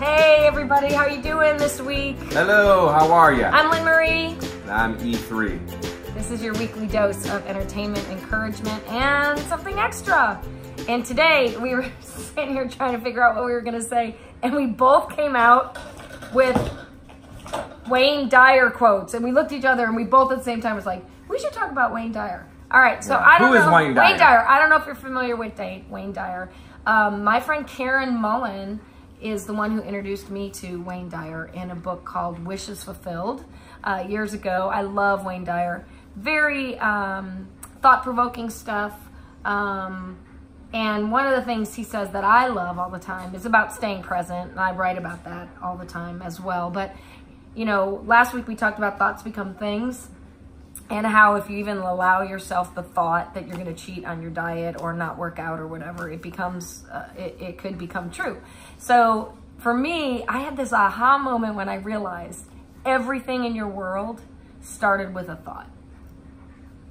Hey everybody, how you doing this week? Hello, how are you? I'm Lynn Marie. And I'm E3. This is your weekly dose of entertainment, encouragement, and something extra. And today we were sitting here trying to figure out what we were gonna say, and we both came out with Wayne Dyer quotes. And we looked at each other and we both at the same time was like, we should talk about Wayne Dyer. All right, so I don't know. Who is Wayne Dyer? Wayne Dyer. I don't know if you're familiar with Wayne Dyer. My friend Karen Mullen is the one who introduced me to Wayne Dyer in a book called Wishes Fulfilled years ago. I love Wayne Dyer. Very thought-provoking stuff. And one of the things he says that I love all the time is about staying present. And I write about that all the time as well. But, you know, last week we talked about thoughts become things. And how if you even allow yourself the thought that you're going to cheat on your diet or not work out or whatever, it becomes, it could become true. So for me, I had this aha moment when I realized everything in your world started with a thought.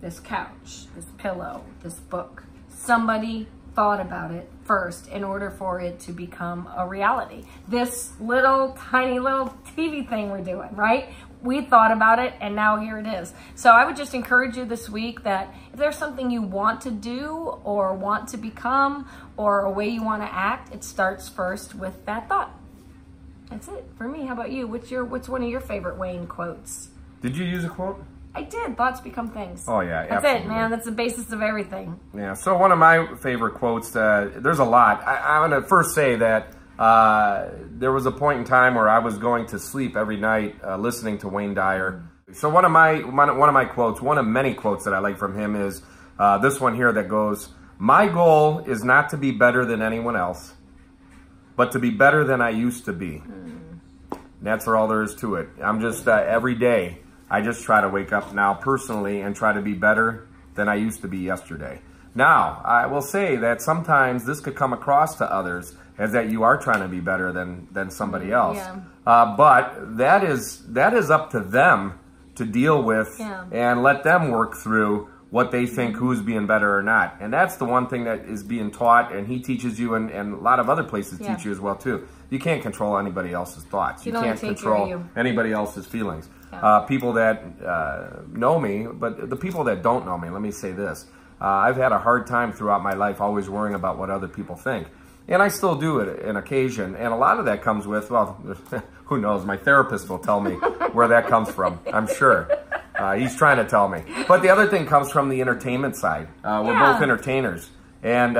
This couch, this pillow, this book. Somebody thought about it first in order for it to become a reality. This little tiny little TV thing we're doing, right? We thought about it and now here it is. So I would just encourage you this week that if there's something you want to do or want to become or a way you want to act, it starts first with that thought. That's it for me. How about you? What's one of your favorite Wayne quotes? Did you use a quote? I did. Thoughts become things. Oh yeah, that's absolutely. it, man. That's the basis of everything. Yeah. So one of my favorite quotes. There's a lot. I'm gonna first say that there was a point in time where I was going to sleep every night listening to Wayne Dyer. So one of my quotes, one of many quotes that I like from him is this one here that goes, "My goal is not to be better than anyone else, but to be better than I used to be." And that's all there is to it. I'm just every day. I just try to wake up now personally and try to be better than I used to be yesterday. Now, I will say that sometimes this could come across to others as that you are trying to be better than somebody else. Yeah. But that is up to them to deal with and let them work through what they think who's being better or not. And that's the one thing that is being taught, and he teaches you, and a lot of other places teach you as well too. You can't control anybody else's thoughts. You can't control anybody else's feelings. People that know me, but the people that don't know me, let me say this. I've had a hard time throughout my life always worrying about what other people think. And I still do it on occasion. And a lot of that comes with, well, who knows, my therapist will tell me where that comes from, I'm sure. He's trying to tell me. But the other thing comes from the entertainment side. We're both entertainers. And,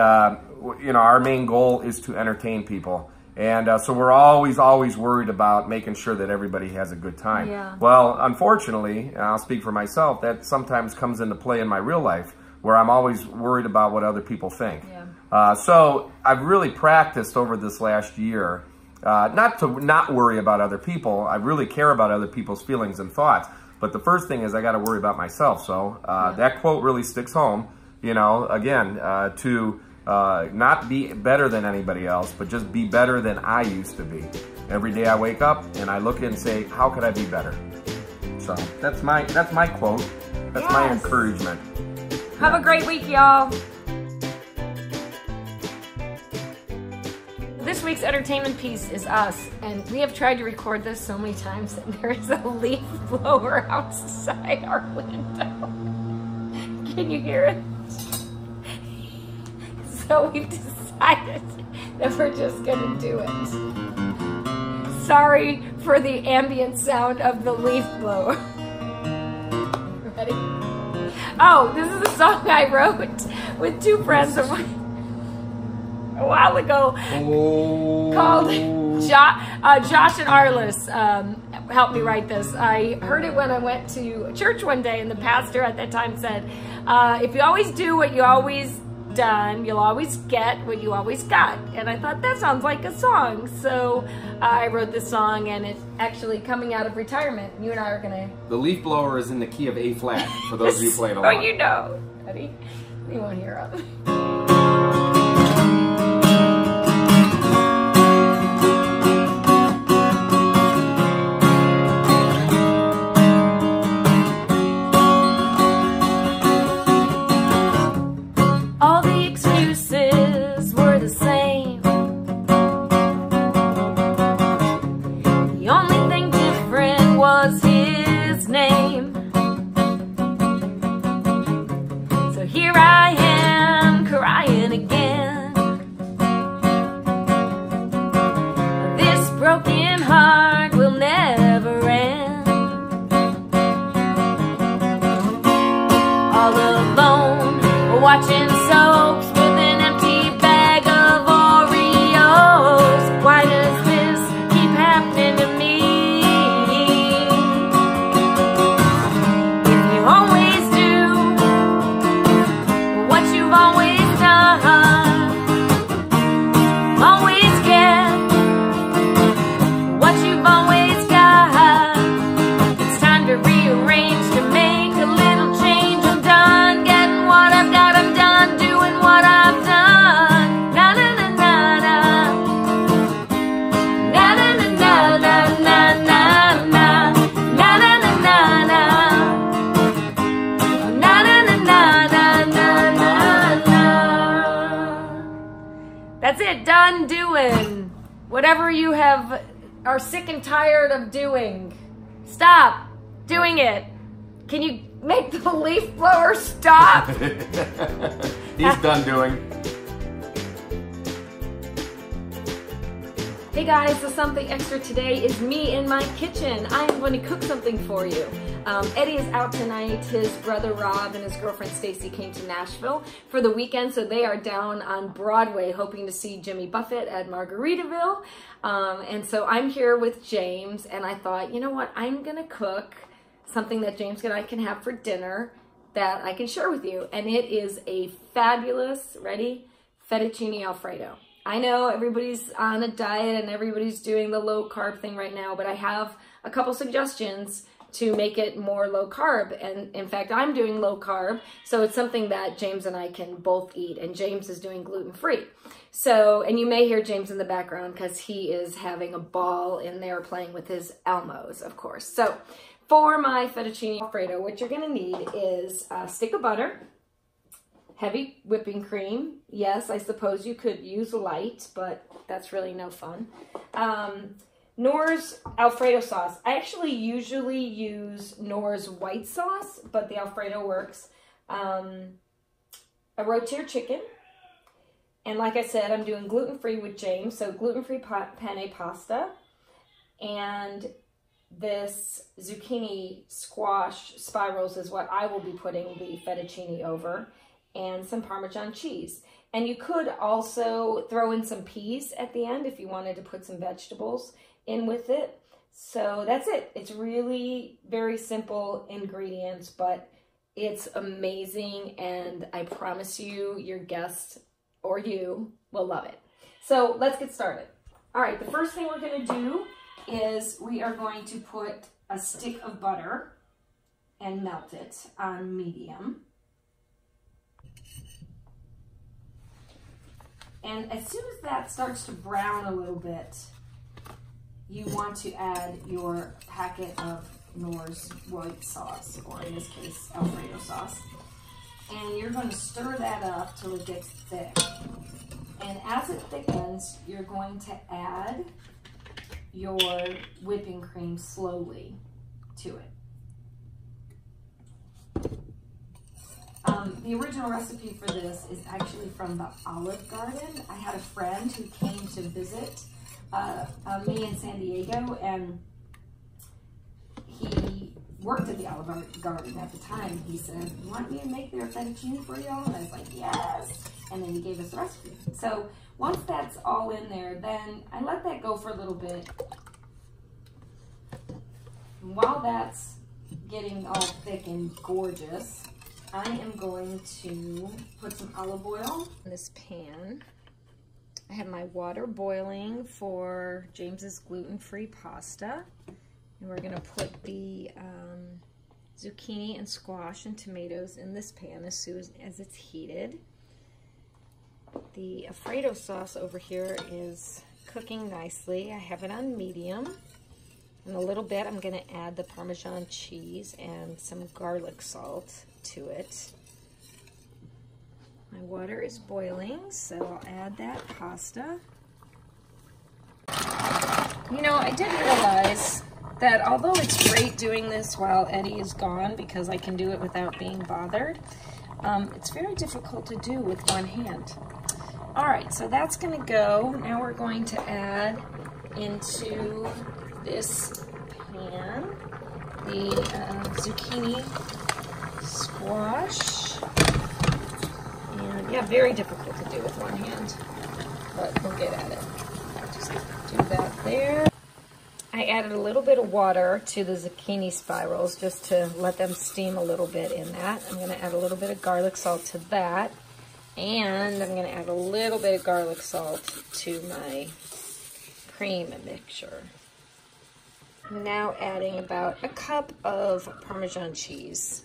you know, our main goal is to entertain people. And so we're always worried about making sure that everybody has a good time. Yeah. Well, unfortunately, and I'll speak for myself, that sometimes comes into play in my real life where I'm always worried about what other people think. Yeah. So I've really practiced over this last year not to not worry about other people. I really care about other people's feelings and thoughts. But the first thing is I got to worry about myself. So that quote really sticks home, you know, again, to not be better than anybody else, but just be better than I used to be. Every day I wake up and I look and say, how could I be better? So that's my quote. That's my encouragement. Have a great week, y'all. This week's entertainment piece is us, and we have tried to record this so many times that there is a leaf blower outside our window. Can you hear it? So we've decided that we're just gonna do it. Sorry for the ambient sound of the leaf blower. Ready? Oh, this is a song I wrote with two friends of mine a while ago called Josh and Arliss helped me write this. I heard it when I went to church one day, and the pastor at that time said, if you always do what you always done, you'll always get what you always got. And I thought that sounds like a song, so I wrote this song, and it's actually coming out of retirement. You and I are gonna. The leaf blower is in the key of A flat for those of you playing along. Oh, you know. Ready? You won't hear it. That's it, done doing. Whatever you are sick and tired of doing, stop doing it. Can you make the leaf blower stop? He's done doing. Hey guys, so something extra today is me in my kitchen. I am going to cook something for you. Eddie is out tonight. His brother Rob and his girlfriend Stacy came to Nashville for the weekend, so they are down on Broadway hoping to see Jimmy Buffett at Margaritaville. And so I'm here with James, and I thought, you know what, I'm gonna cook something that James and I can have for dinner that I can share with you. And it is a fabulous, ready, fettuccine Alfredo. I know everybody's on a diet and everybody's doing the low carb thing right now, but I have a couple suggestions to make it more low carb. And in fact, I'm doing low carb, so it's something that James and I can both eat, and James is doing gluten-free. So, and you may hear James in the background because he is having a ball in there playing with his Elmos, of course. So for my fettuccine Alfredo, what you're gonna need is a stick of butter, heavy whipping cream. Yes, I suppose you could use light, but that's really no fun. Knorr's Alfredo sauce. I actually usually use Knorr's white sauce, but the Alfredo works. A rotisserie chicken. And like I said, I'm doing gluten-free with James, so gluten-free penne pasta. And this zucchini squash spirals is what I will be putting the fettuccine over, and some Parmesan cheese. And you could also throw in some peas at the end if you wanted to put some vegetables in with it. So that's it. It's really very simple ingredients, but it's amazing, and I promise you, your guest or you will love it. So let's get started. All right, the first thing we're gonna do is we are going to put a stick of butter and melt it on medium. And as soon as that starts to brown a little bit, you want to add your packet of Knorr's white sauce, or in this case, Alfredo sauce. And you're going to stir that up till it gets thick. And as it thickens, you're going to add your whipping cream slowly to it. The original recipe for this is actually from the Olive Garden. I had a friend who came to visit me in San Diego, and he worked at the Olive Garden at the time. He said, "You want me to make their fettuccine for y'all?" And I was like, "Yes." And then he gave us the recipe. So once that's all in there, then I let that go for a little bit. And while that's getting all thick and gorgeous, I am going to put some olive oil in this pan. I have my water boiling for James's gluten-free pasta. And we're gonna put the zucchini and squash and tomatoes in this pan as soon as it's heated. The Alfredo sauce over here is cooking nicely. I have it on medium. In a little bit, I'm gonna add the Parmesan cheese and some garlic salt to it. My water is boiling, so I'll add that pasta. You know, I didn't realize that although it's great doing this while Eddie is gone because I can do it without being bothered, it's very difficult to do with one hand. All right, so that's gonna go. Now we're going to add into this pan the zucchini squash. And yeah, very difficult to do with one hand, but we'll get at it. Just do that there. I added a little bit of water to the zucchini spirals just to let them steam a little bit in that. I'm gonna add a little bit of garlic salt to that. And I'm gonna add a little bit of garlic salt to my cream mixture. I'm now adding about a cup of Parmesan cheese.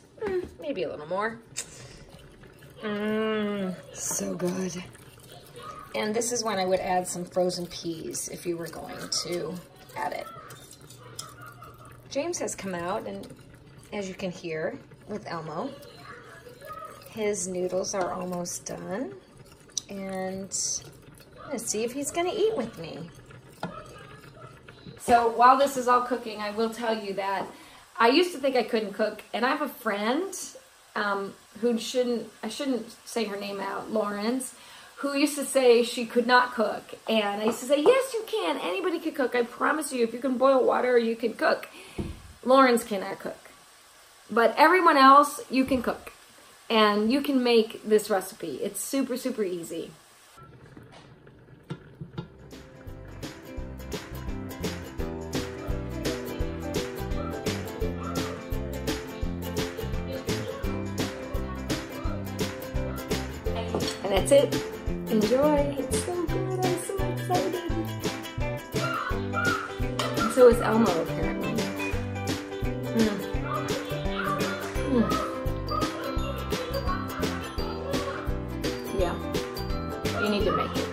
Maybe a little more. So good. And this is when I would add some frozen peas if you were going to add it. James has come out, and as you can hear, with Elmo. His noodles are almost done. And gonna see if he's gonna eat with me. So while this is all cooking, I will tell you that I used to think I couldn't cook, and I have a friend who I shouldn't say her name out, Lawrence, who used to say she could not cook. And I used to say, yes, you can. Anybody can cook. I promise you, if you can boil water, you can cook. Lawrence cannot cook. But everyone else, you can cook. And you can make this recipe. It's super, super easy. And that's it. Enjoy. It's so good. I'm so excited. And so is Elmo, apparently. Yeah. You need to make it.